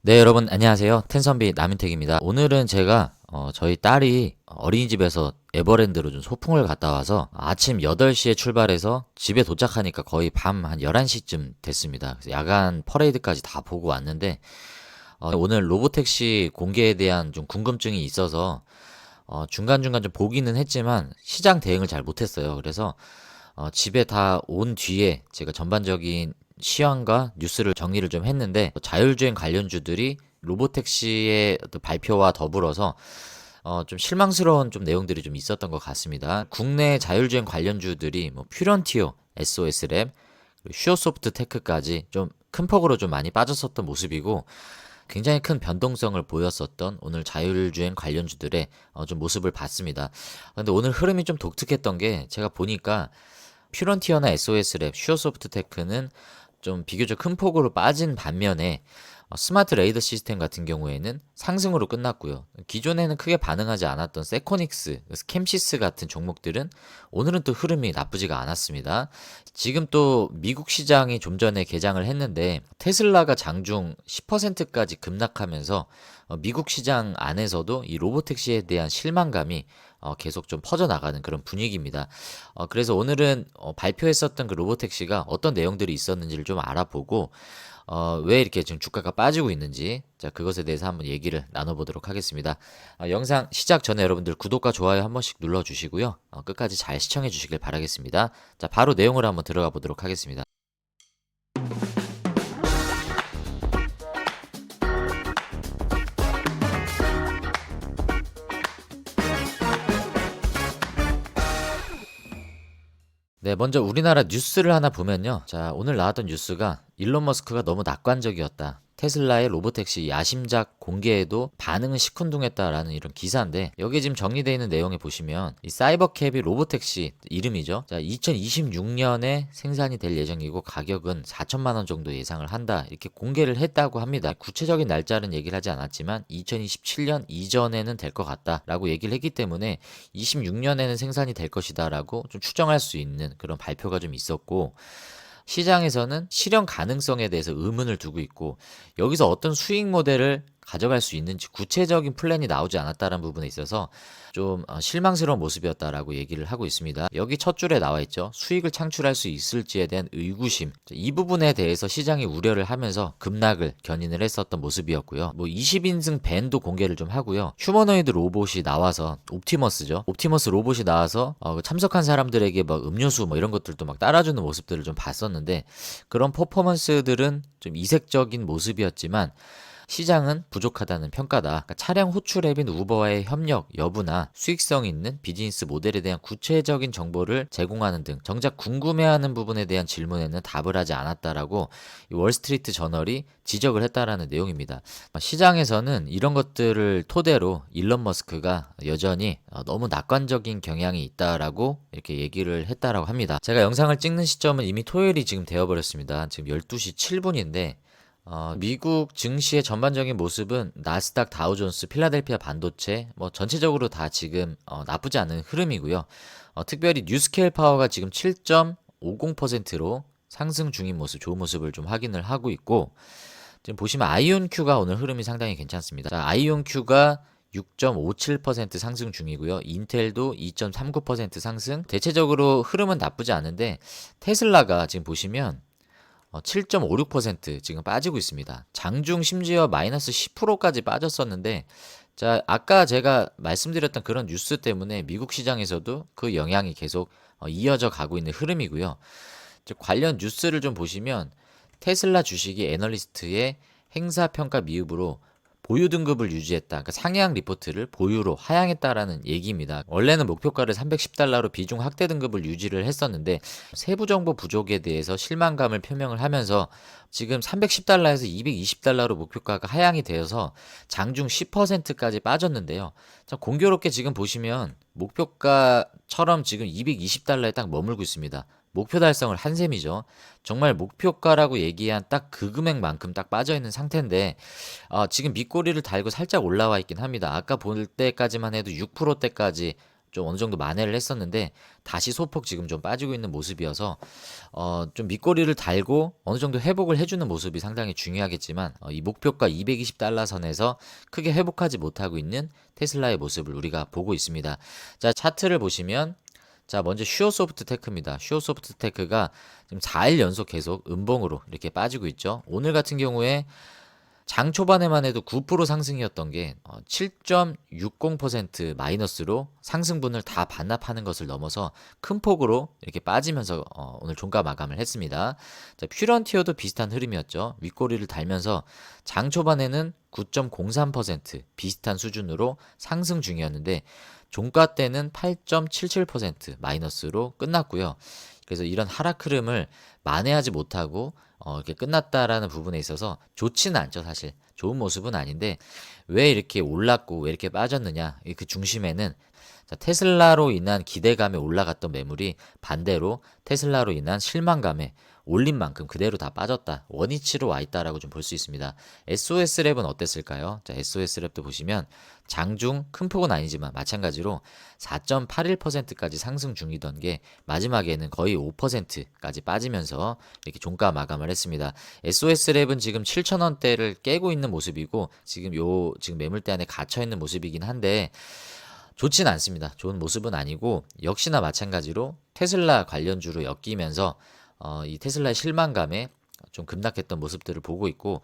네, 여러분 안녕하세요. 텐선비 남인택입니다. 오늘은 제가 저희 딸이 어린이집에서 에버랜드로 좀 소풍을 갔다 와서 아침 8시에 출발해서 집에 도착하니까 거의 밤 한 11시쯤 됐습니다. 그래서 야간 퍼레이드까지 다 보고 왔는데 오늘 로보택시 공개에 대한 좀 궁금증이 있어서 중간중간 좀 보기는 했지만 시장 대응을 잘 못했어요. 그래서 집에 다 온 뒤에 제가 전반적인 시황과 뉴스를 정리를 좀 했는데 자율주행 관련주들이 로보택시의 어떤 발표와 더불어서 좀 실망스러운 좀 내용들이 좀 있었던 것 같습니다. 국내 자율주행 관련주들이 뭐 퓨런티오, SOS랩, 그리고 슈어소프트 테크까지 좀 큰 폭으로 좀 많이 빠졌었던 모습이고 굉장히 큰 변동성을 보였었던 오늘 자율주행 관련주들의 좀 모습을 봤습니다. 근데 오늘 흐름이 좀 독특했던 게 제가 보니까 퓨런티어나 SOS랩, 슈어소프트테크는 좀 비교적 큰 폭으로 빠진 반면에 스마트 레이더 시스템 같은 경우에는 상승으로 끝났고요. 기존에는 크게 반응하지 않았던 세코닉스, 스캠시스 같은 종목들은 오늘은 또 흐름이 나쁘지가 않았습니다. 지금 또 미국 시장이 좀 전에 개장을 했는데 테슬라가 장중 10%까지 급락하면서 미국 시장 안에서도 이 로보택시에 대한 실망감이 계속 좀 퍼져나가는 그런 분위기입니다. 그래서 오늘은 발표했었던 그 로보택시가 어떤 내용들이 있었는지를 좀 알아보고 왜 이렇게 지금 주가가 빠지고 있는지 자 그것에 대해서 한번 얘기를 나눠보도록 하겠습니다. 영상 시작 전에 여러분들 구독과 좋아요 한 번씩 눌러주시고요. 끝까지 잘 시청해 주시길 바라겠습니다. 자 바로 내용으로 한번 들어가 보도록 하겠습니다. 네, 먼저 우리나라 뉴스를 하나 보면요. 자, 오늘 나왔던 뉴스가 일론 머스크가 너무 낙관적이었다. 테슬라의 로보택시 야심작 공개에도 반응은 시큰둥했다라는 이런 기사인데 여기에 지금 정리되어 있는 내용에 보시면 이 사이버캡이 로보택시 이름이죠. 자, 2026년에 생산이 될 예정이고 가격은 4천만 원 정도 예상을 한다. 이렇게 공개를 했다고 합니다. 구체적인 날짜는 얘기를 하지 않았지만 2027년 이전에는 될 것 같다라고 얘기를 했기 때문에 26년에는 생산이 될 것이다라고 좀 추정할 수 있는 그런 발표가 좀 있었고 시장에서는 실현 가능성에 대해서 의문을 두고 있고 여기서 어떤 수익 모델을 가져갈 수 있는지 구체적인 플랜이 나오지 않았다는 부분에 있어서 좀 실망스러운 모습이었다라고 얘기를 하고 있습니다. 여기 첫 줄에 나와 있죠. 수익을 창출할 수 있을지에 대한 의구심. 이 부분에 대해서 시장이 우려를 하면서 급락을 견인을 했었던 모습이었고요. 뭐 20인승 밴도 공개를 좀 하고요. 휴머노이드 로봇이 나와서 옵티머스죠. 옵티머스 로봇이 나와서 참석한 사람들에게 막 음료수 뭐 이런 것들도 막 따라주는 모습들을 좀 봤었는데 그런 퍼포먼스들은 좀 이색적인 모습이었지만 시장은 부족하다는 평가다. 그러니까 차량 호출 앱인 우버와의 협력 여부나 수익성 있는 비즈니스 모델에 대한 구체적인 정보를 제공하는 등 정작 궁금해하는 부분에 대한 질문에는 답을 하지 않았다라고 이 월스트리트 저널이 지적을 했다라는 내용입니다. 시장에서는 이런 것들을 토대로 일론 머스크가 여전히 너무 낙관적인 경향이 있다라고 이렇게 얘기를 했다라고 합니다. 제가 영상을 찍는 시점은 이미 토요일이 지금 되어버렸습니다. 지금 12시 7분인데 미국 증시의 전반적인 모습은 나스닥, 다우존스, 필라델피아 반도체 뭐 전체적으로 다 지금 나쁘지 않은 흐름이고요. 특별히 뉴스케일 파워가 지금 7.50%로 상승 중인 모습, 좋은 모습을 좀 확인을 하고 있고 지금 보시면 아이온큐가 오늘 흐름이 상당히 괜찮습니다. 자, 아이온큐가 6.57% 상승 중이고요. 인텔도 2.39% 상승. 대체적으로 흐름은 나쁘지 않은데 테슬라가 지금 보시면 7.56% 지금 빠지고 있습니다. 장중 심지어 마이너스 10%까지 빠졌었는데 자, 아까 제가 말씀드렸던 그런 뉴스 때문에 미국 시장에서도 그 영향이 계속 이어져 가고 있는 흐름이고요. 즉 관련 뉴스를 좀 보시면 테슬라 주식이 애널리스트의 행사 평가 미흡으로 보유 등급을 유지했다. 그러니까 상향 리포트를 보유로 하향했다라는 얘기입니다. 원래는 목표가를 310달러로 비중 확대 등급을 유지를 했었는데 세부 정보 부족에 대해서 실망감을 표명을 하면서 지금 310달러에서 220달러로 목표가가 하향이 되어서 장중 10%까지 빠졌는데요. 자, 공교롭게 지금 보시면 목표가처럼 지금 220달러에 딱 머물고 있습니다. 목표 달성을 한 셈이죠. 정말 목표가라고 얘기한 딱 그 금액만큼 딱 빠져있는 상태인데 지금 밑꼬리를 달고 살짝 올라와 있긴 합니다. 아까 볼 때까지만 해도 6%대까지 좀 어느 정도 만회를 했었는데 다시 소폭 지금 좀 빠지고 있는 모습이어서 좀 밑꼬리를 달고 어느 정도 회복을 해주는 모습이 상당히 중요하겠지만 이 목표가 220달러 선에서 크게 회복하지 못하고 있는 테슬라의 모습을 우리가 보고 있습니다. 자, 차트를 보시면 자, 먼저 슈어소프트테크입니다. 슈어소프트테크가 지금 4일 연속 계속 음봉으로 이렇게 빠지고 있죠. 오늘 같은 경우에 장 초반에만 해도 9% 상승이었던 게 7.60% 마이너스로 상승분을 다 반납하는 것을 넘어서 큰 폭으로 이렇게 빠지면서 오늘 종가 마감을 했습니다. 자, 퓨런티어도 비슷한 흐름이었죠. 윗꼬리를 달면서 장 초반에는 9.03% 비슷한 수준으로 상승 중이었는데 종가 때는 8.77% 마이너스로 끝났고요. 그래서 이런 하락 흐름을 만회하지 못하고 이렇게 끝났다라는 부분에 있어서 좋지는 않죠, 사실. 좋은 모습은 아닌데 왜 이렇게 올랐고 왜 이렇게 빠졌느냐? 그 중심에는 자, 테슬라로 인한 기대감에 올라갔던 매물이 반대로 테슬라로 인한 실망감에 올린 만큼 그대로 다 빠졌다. 원위치로 와 있다라고 좀 볼 수 있습니다. SOS랩은 어땠을까요? 자, SOS랩도 보시면 장중 큰 폭은 아니지만 마찬가지로 4.81%까지 상승 중이던 게 마지막에는 거의 5%까지 빠지면서 이렇게 종가 마감을 했습니다. SOS랩은 지금 7,000원대를 깨고 있는 모습이고 지금 매물대 안에 갇혀 있는 모습이긴 한데 좋진 않습니다. 좋은 모습은 아니고 역시나 마찬가지로 테슬라 관련주로 엮이면서 이 테슬라의 실망감에 좀 급락했던 모습들을 보고 있고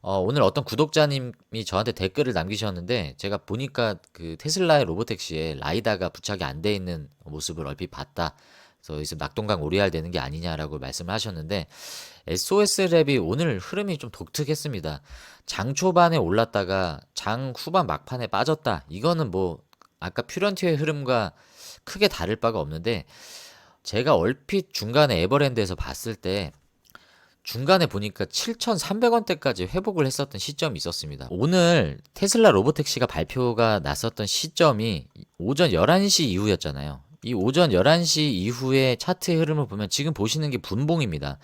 오늘 어떤 구독자님이 저한테 댓글을 남기셨는데 제가 보니까 그 테슬라의 로보택시에 라이다가 부착이 안 돼 있는 모습을 얼핏 봤다. 그래서 여기서 낙동강 오리알 되는 게 아니냐라고 말씀을 하셨는데 SOS랩이 오늘 흐름이 좀 독특했습니다. 장 초반에 올랐다가 장 후반 막판에 빠졌다. 이거는 뭐 아까 퓨런티어의 흐름과 크게 다를 바가 없는데 제가 얼핏 중간에 에버랜드에서 봤을 때 중간에 보니까 7,300원대까지 회복을 했었던 시점이 있었습니다. 오늘 테슬라 로보택시가 발표가 났었던 시점이 오전 11시 이후였잖아요. 이 오전 11시 이후의 차트의 흐름을 보면 지금 보시는 게 분봉입니다.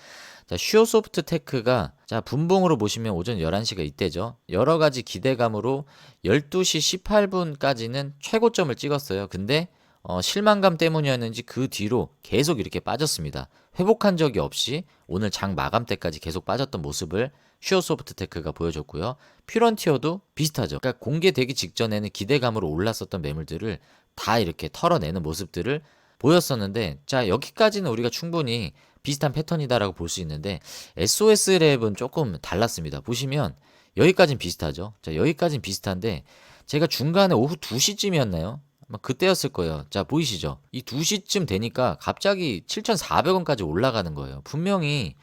자, 슈어소프트테크가 자, 분봉으로 보시면 오전 11시가 이때죠. 여러 가지 기대감으로 12시 18분까지는 최고점을 찍었어요. 근데 실망감 때문이었는지 그 뒤로 계속 이렇게 빠졌습니다. 회복한 적이 없이 오늘 장 마감 때까지 계속 빠졌던 모습을 슈어소프트테크가 보여줬고요. 퓨런티어도 비슷하죠. 그러니까 공개되기 직전에는 기대감으로 올랐었던 매물들을 다 이렇게 털어내는 모습들을 보였었는데 자, 여기까지는 우리가 충분히 비슷한 패턴이다라고 볼 수 있는데 SOS랩은 조금 달랐습니다. 보시면 여기까지는 비슷하죠. 자, 여기까지는 비슷한데 제가 중간에 오후 2시쯤이었나요? 아마 그때였을 거예요. 자, 보이시죠? 이 2시쯤 되니까 갑자기 7,400원까지 올라가는 거예요. 분명히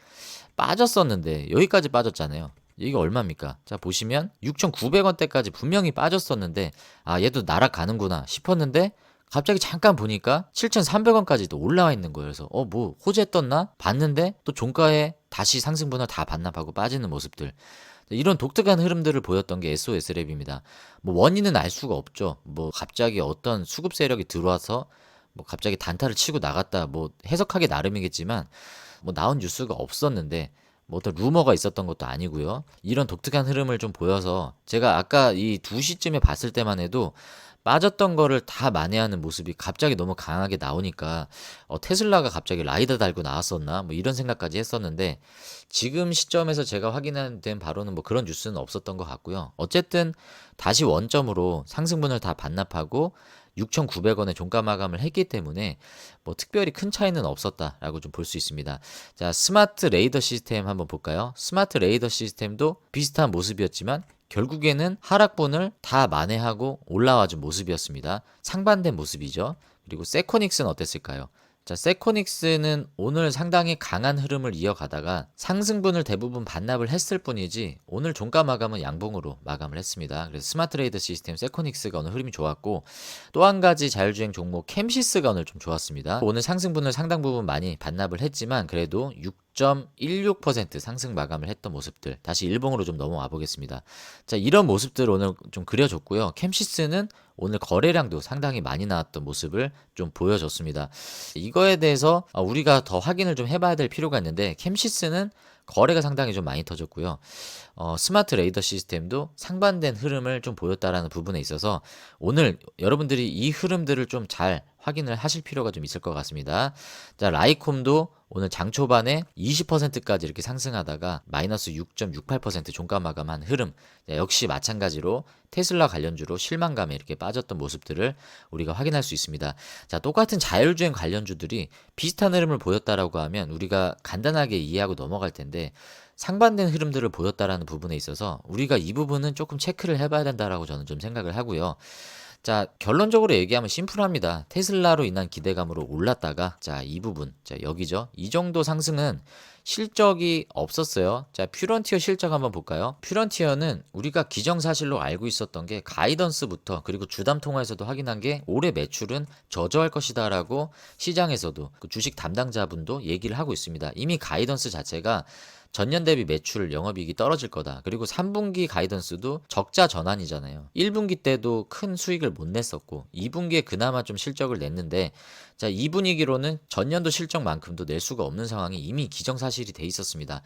빠졌었는데 여기까지 빠졌잖아요. 이게 얼마입니까? 자, 보시면 6,900원대까지 분명히 빠졌었는데 아, 얘도 날아가는구나 싶었는데 갑자기 잠깐 보니까 7,300원까지도 올라와 있는 거예요. 그래서 뭐 호재 떴나? 봤는데 또 종가에 다시 상승분을 다 반납하고 빠지는 모습들. 이런 독특한 흐름들을 보였던 게 SOS랩입니다. 뭐 원인은 알 수가 없죠. 뭐 갑자기 어떤 수급 세력이 들어와서 뭐 갑자기 단타를 치고 나갔다 뭐 해석하기 나름이겠지만 뭐 나온 뉴스가 없었는데 뭐 어떤 루머가 있었던 것도 아니고요. 이런 독특한 흐름을 좀 보여서 제가 아까 이 2시쯤에 봤을 때만 해도 빠졌던 거를 다 만회하는 모습이 갑자기 너무 강하게 나오니까 테슬라가 갑자기 라이더 달고 나왔었나 뭐 이런 생각까지 했었는데 지금 시점에서 제가 확인된 바로는 뭐 그런 뉴스는 없었던 것 같고요. 어쨌든 다시 원점으로 상승분을 다 반납하고 6,900원에 종가 마감을 했기 때문에 뭐 특별히 큰 차이는 없었다라고 좀 볼 수 있습니다. 자, 스마트 레이더 시스템 한번 볼까요? 스마트 레이더 시스템도 비슷한 모습이었지만 결국에는 하락분을 다 만회하고 올라와준 모습이었습니다. 상반된 모습이죠. 그리고 세코닉스는 어땠을까요? 자, 세코닉스는 오늘 상당히 강한 흐름을 이어가다가 상승분을 대부분 반납을 했을 뿐이지 오늘 종가 마감은 양봉으로 마감을 했습니다. 그래서 스마트 레이더 시스템 세코닉스가 오늘 흐름이 좋았고 또 한 가지 자율주행 종목 캠시스가 오늘 좀 좋았습니다. 오늘 상승분을 상당 부분 많이 반납을 했지만 그래도 6.16% 상승 마감을 했던 모습들, 다시 일봉으로 좀 넘어와 보겠습니다. 자, 이런 모습들을 오늘 좀 그려줬고요. 캠시스는 오늘 거래량도 상당히 많이 나왔던 모습을 좀 보여줬습니다. 이거에 대해서 우리가 더 확인을 좀 해봐야 될 필요가 있는데, 캠시스는 거래가 상당히 좀 많이 터졌고요. 스마트 레이더 시스템도 상반된 흐름을 좀 보였다라는 부분에 있어서 오늘 여러분들이 이 흐름들을 좀 잘 확인을 하실 필요가 좀 있을 것 같습니다. 자, 라이콤도 오늘 장 초반에 20%까지 이렇게 상승하다가 마이너스 6.68% 종가 마감한 흐름. 자, 역시 마찬가지로 테슬라 관련주로 실망감에 이렇게 빠졌던 모습들을 우리가 확인할 수 있습니다. 자, 똑같은 자율주행 관련주들이 비슷한 흐름을 보였다라고 하면 우리가 간단하게 이해하고 넘어갈 텐데, 상반된 흐름들을 보였다라는 부분에 있어서 우리가 이 부분은 조금 체크를 해봐야 된다라고 저는 좀 생각을 하고요. 자, 결론적으로 얘기하면 심플합니다. 테슬라로 인한 기대감으로 올랐다가, 자, 이 부분, 자, 여기죠. 이 정도 상승은 실적이 없었어요. 자, 퓨런티어 실적 한번 볼까요? 퓨런티어는 우리가 기정사실로 알고 있었던 게 가이던스부터, 그리고 주담 통화에서도 확인한 게 올해 매출은 저조할 것이다라고 시장에서도 그 주식 담당자분도 얘기를 하고 있습니다. 이미 가이던스 자체가 전년 대비 매출 영업이익이 떨어질 거다. 그리고 3분기 가이던스도 적자 전환이잖아요. 1분기 때도 큰 수익을 못 냈었고 2분기에 그나마 좀 실적을 냈는데, 자, 이 분위기로는 전년도 실적만큼도 낼 수가 없는 상황이 이미 기정사실이 돼 있었습니다.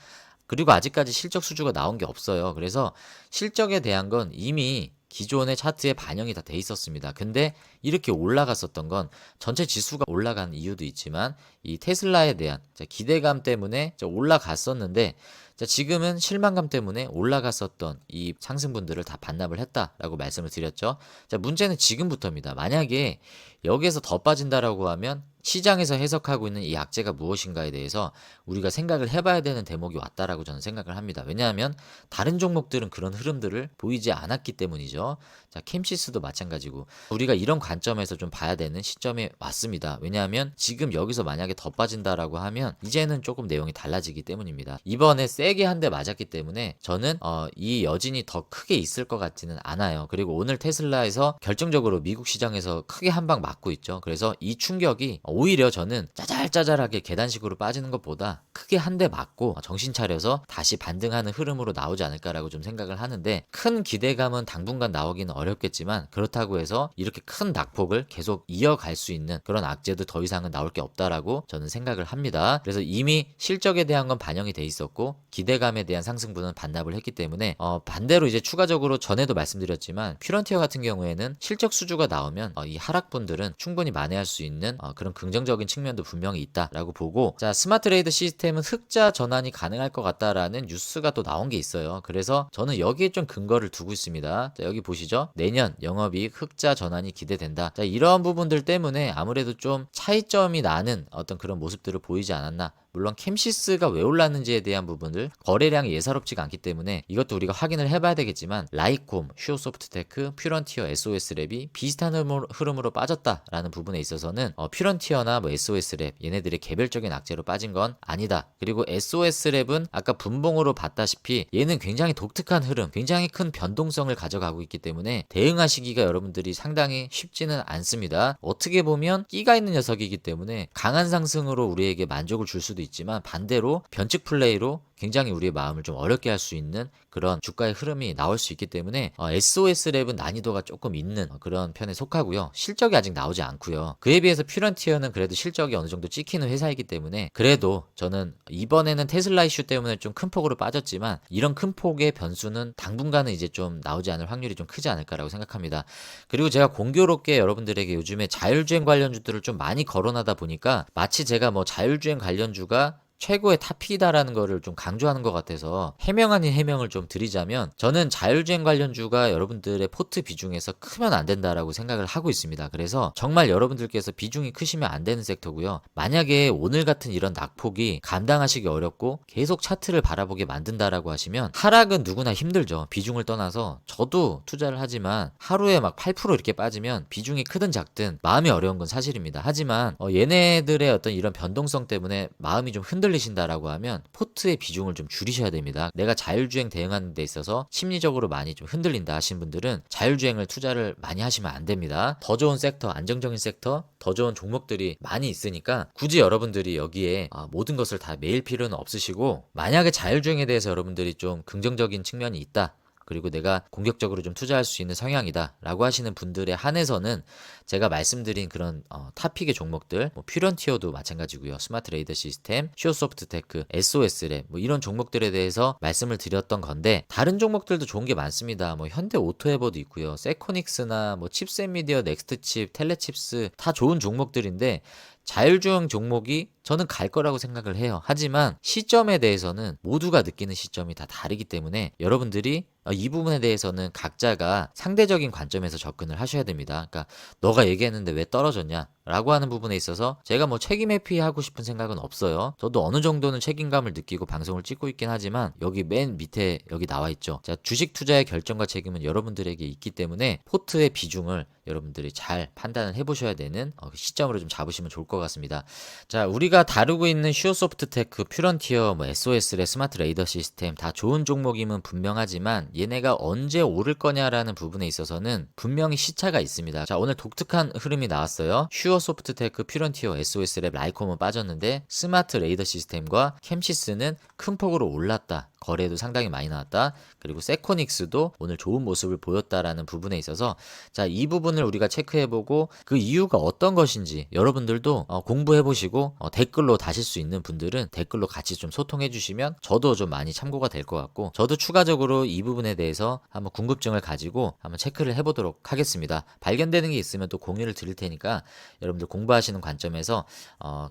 그리고 아직까지 실적 수주가 나온 게 없어요. 그래서 실적에 대한 건 이미 기존의 차트에 반영이 다 돼 있었습니다. 근데 이렇게 올라갔었던 건 전체 지수가 올라간 이유도 있지만 이 테슬라에 대한 기대감 때문에 올라갔었는데, 자, 지금은 실망감 때문에 올라갔었던 이 상승분들을 다 반납을 했다라고 말씀을 드렸죠. 자, 문제는 지금부터입니다. 만약에 여기에서 더 빠진다라고 하면 시장에서 해석하고 있는 이 악재가 무엇인가에 대해서 우리가 생각을 해봐야 되는 대목이 왔다라고 저는 생각을 합니다. 왜냐하면 다른 종목들은 그런 흐름들을 보이지 않았기 때문이죠. 자, 캠시스도 마찬가지고 우리가 이런 관점에서 좀 봐야 되는 시점에 왔습니다. 왜냐하면 지금 여기서 만약에 더 빠진다라고 하면 이제는 조금 내용이 달라지기 때문입니다. 이번에 세게 한 대 맞았기 때문에 저는 이 여진이 더 크게 있을 것 같지는 않아요. 그리고 오늘 테슬라에서 결정적으로 미국 시장에서 크게 한 방 맞고 있죠. 그래서 이 충격이 오히려 저는 짜잘짜잘하게 계단식으로 빠지는 것보다 크게 한 대 맞고 정신 차려서 다시 반등하는 흐름으로 나오지 않을까라고 좀 생각을 하는데, 큰 기대감은 당분간 나오기는 어렵겠지만 그렇다고 해서 이렇게 큰 낙폭을 계속 이어갈 수 있는 그런 악재도 더 이상은 나올 게 없다라고 저는 생각을 합니다. 그래서 이미 실적에 대한 건 반영이 돼 있었고 기대감에 대한 상승분은 반납을 했기 때문에 반대로 이제 추가적으로 전에도 말씀드렸지만 퓨런티어 같은 경우에는 실적 수주가 나오면 이 하락분들은 충분히 만회할 수 있는 그런 긍정적인 측면도 분명히 있다라고 보고, 자, 스마트 레이더 시스템은 흑자 전환이 가능할 것 같다라는 뉴스가 또 나온 게 있어요. 그래서 저는 여기에 좀 근거를 두고 있습니다. 자, 여기 보시죠. 내년 영업이익 흑자 전환이 기대된다. 자, 이런 부분들 때문에 아무래도 좀 차이점이 나는 어떤 그런 모습들을 보이지 않았나. 물론 캠시스가 왜 올랐는지에 대한 부분들 거래량이 예사롭지가 않기 때문에 이것도 우리가 확인을 해봐야 되겠지만, 라이콤, 슈어소프트테크, 퓨런티어, SOS랩이 비슷한 흐름으로 빠졌다라는 부분에 있어서는 퓨런티어나 SOS랩 얘네들의 개별적인 악재로 빠진 건 아니다. 그리고 SOS랩은 아까 분봉으로 봤다시피 얘는 굉장히 독특한 흐름, 굉장히 큰 변동성을 가져가고 있기 때문에 대응하시기가 여러분들이 상당히 쉽지는 않습니다. 어떻게 보면 끼가 있는 녀석이기 때문에 강한 상승으로 우리에게 만족을 줄 수도 있지만 반대로 변칙 플레이로 굉장히 우리의 마음을 좀 어렵게 할 수 있는 그런 주가의 흐름이 나올 수 있기 때문에 SOS랩은 난이도가 조금 있는 그런 편에 속하고요. 실적이 아직 나오지 않고요. 그에 비해서 퓨런티어는 그래도 실적이 어느 정도 찍히는 회사이기 때문에 그래도 저는 이번에는 테슬라 이슈 때문에 좀 큰 폭으로 빠졌지만 이런 큰 폭의 변수는 당분간은 이제 좀 나오지 않을 확률이 좀 크지 않을까라고 생각합니다. 그리고 제가 공교롭게 여러분들에게 요즘에 자율주행 관련주들을 좀 많이 거론하다 보니까 마치 제가 뭐 자율주행 관련주가 최고의 탑픽이다라는 거를 좀 강조하는 것 같아서 해명 아닌 해명을 좀 드리자면, 저는 자율주행 관련주가 여러분들의 포트 비중에서 크면 안 된다라고 생각을 하고 있습니다. 그래서 정말 여러분들께서 비중이 크시면 안 되는 섹터고요. 만약에 오늘 같은 이런 낙폭이 감당하시기 어렵고 계속 차트를 바라보게 만든다라고 하시면 하락은 누구나 힘들죠. 비중을 떠나서 저도 투자를 하지만 하루에 막 8% 이렇게 빠지면 비중이 크든 작든 마음이 어려운 건 사실입니다. 하지만 얘네들의 어떤 이런 변동성 때문에 마음이 좀 흔들 흔들리신다라고 하면 포트의 비중을 좀 줄이셔야 됩니다. 내가 자율주행 대응하는 데 있어서 심리적으로 많이 좀 흔들린다 하신 분들은 자율주행을 투자를 많이 하시면 안 됩니다. 더 좋은 섹터, 안정적인 섹터, 더 좋은 종목들이 많이 있으니까 굳이 여러분들이 여기에 모든 것을 다 매일 필요는 없으시고, 만약에 자율주행에 대해서 여러분들이 좀 긍정적인 측면이 있다, 그리고 내가 공격적으로 좀 투자할 수 있는 성향이다 라고 하시는 분들에 한해서는 제가 말씀드린 그런 탑픽의 종목들, 뭐 퓨런티어도 마찬가지고요, 스마트 레이더 시스템, 슈어소프트테크, SOS랩, 뭐 이런 종목들에 대해서 말씀을 드렸던 건데, 다른 종목들도 좋은 게 많습니다. 뭐 현대 오토에버도 있고요, 세코닉스나 뭐 칩셋미디어, 넥스트칩, 텔레칩스 다 좋은 종목들인데 자율주행 종목이 저는 갈 거라고 생각을 해요. 하지만 시점에 대해서는 모두가 느끼는 시점이 다 다르기 때문에 여러분들이 이 부분에 대해서는 각자가 상대적인 관점에서 접근을 하셔야 됩니다. 그러니까 너가 얘기했는데 왜 떨어졌냐 라고 하는 부분에 있어서 제가 뭐 책임 회피하고 싶은 생각은 없어요. 저도 어느 정도는 책임감을 느끼고 방송을 찍고 있긴 하지만 여기 맨 밑에 여기 나와 있죠. 자, 주식 투자의 결정과 책임은 여러분들에게 있기 때문에 포트의 비중을 여러분들이 잘 판단을 해보셔야 되는 시점으로 좀 잡으시면 좋을 것 같습니다. 자, 우리가 다루고 있는 슈어소프트테크, 퓨런티어, 뭐 SOS의 스마트 레이더 시스템 다 좋은 종목임은 분명하지만 얘네가 언제 오를 거냐라는 부분에 있어서는 분명히 시차가 있습니다. 자, 오늘 독특한 흐름이 나왔어요. 슈어소프트테크, 퓨런티어, SOS랩, 라이콤은 빠졌는데 스마트 레이더 시스템과 캠시스는 큰 폭으로 올랐다. 거래도 상당히 많이 나왔다. 그리고 세코닉스도 오늘 좋은 모습을 보였다라는 부분에 있어서 자, 이 부분을 우리가 체크해보고 그 이유가 어떤 것인지 여러분들도 공부해보시고 댓글로 다실 수 있는 분들은 댓글로 같이 좀 소통해주시면 저도 좀 많이 참고가 될 것 같고, 저도 추가적으로 이 부분에 대해서 한번 궁금증을 가지고 한번 체크를 해보도록 하겠습니다. 발견되는 게 있으면 또 공유를 드릴 테니까 여러분들 공부하시는 관점에서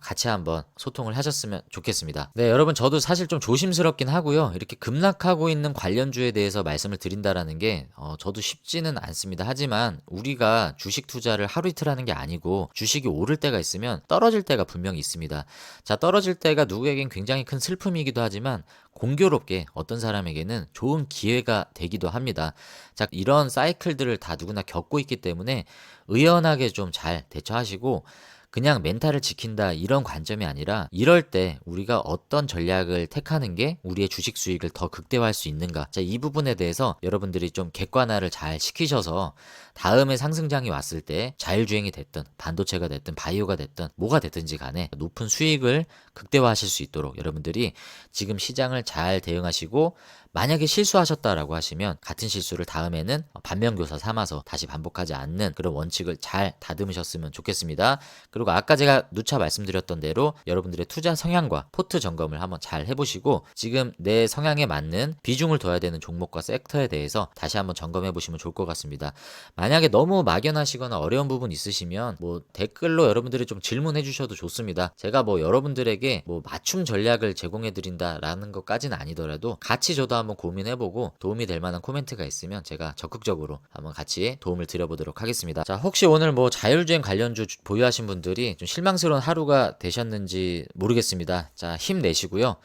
같이 한번 소통을 하셨으면 좋겠습니다. 네, 여러분, 저도 사실 좀 조심스럽긴 하고요. 이렇게 급락하고 있는 관련주에 대해서 말씀을 드린다라는 게 저도 쉽지는 않습니다. 하지만 우리가 주식 투자를 하루 이틀 하는 게 아니고 주식이 오를 때가 있으면 떨어질 때가 분명히 있습니다. 자, 떨어질 때가 누구에겐 굉장히 큰 슬픔이기도 하지만 공교롭게 어떤 사람에게는 좋은 기회가 되기도 합니다. 자, 이런 사이클들을 다 누구나 겪고 있기 때문에 의연하게 좀 잘 대처하시고, 그냥 멘탈을 지킨다 이런 관점이 아니라 이럴 때 우리가 어떤 전략을 택하는 게 우리의 주식 수익을 더 극대화할 수 있는가, 자, 이 부분에 대해서 여러분들이 좀 객관화를 잘 시키셔서 다음에 상승장이 왔을 때 자율주행이 됐든 반도체가 됐든 바이오가 됐든 뭐가 됐든지 간에 높은 수익을 극대화하실 수 있도록 여러분들이 지금 시장을 잘 대응하시고, 만약에 실수하셨다라고 하시면 같은 실수를 다음에는 반면교사 삼아서 다시 반복하지 않는 그런 원칙을 잘 다듬으셨으면 좋겠습니다. 그리고 아까 제가 누차 말씀드렸던 대로 여러분들의 투자 성향과 포트 점검을 한번 잘 해보시고, 지금 내 성향에 맞는 비중을 둬야 되는 종목과 섹터에 대해서 다시 한번 점검해 보시면 좋을 것 같습니다. 만약에 너무 막연하시거나 어려운 부분 있으시면 뭐 댓글로 여러분들이 좀 질문해 주셔도 좋습니다. 제가 뭐 여러분들에게 뭐 맞춤 전략을 제공해 드린다라는 것까지는 아니더라도 같이 저도 한번 고민해보고 도움이 될 만한 코멘트가 있으면 제가 적극적으로 한번 같이 도움을 드려보도록 하겠습니다. 자, 혹시 오늘 뭐 자율주행 관련주 보유하신 분들이 좀 실망스러운 하루가 되셨는지 모르겠습니다. 자, 힘내시고요.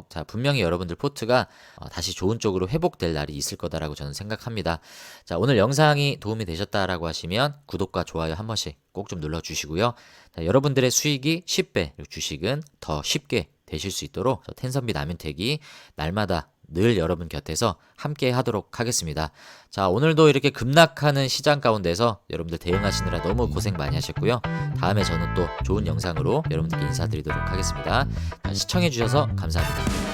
자, 분명히 여러분들 포트가 다시 좋은 쪽으로 회복될 날이 있을 거다라고 저는 생각합니다. 자, 오늘 영상이 도움이 되셨다라고 하시면 구독과 좋아요 한 번씩 꼭 좀 눌러주시고요. 자, 여러분들의 수익이 10배, 그리고 주식은 더 쉽게 되실 수 있도록 텐선비 남윤택이 날마다 늘 여러분 곁에서 함께 하도록 하겠습니다. 자, 오늘도 이렇게 급락하는 시장 가운데서 여러분들 대응하시느라 너무 고생 많이 하셨고요. 다음에 저는 또 좋은 영상으로 여러분들께 인사드리도록 하겠습니다. 시청해주셔서 감사합니다.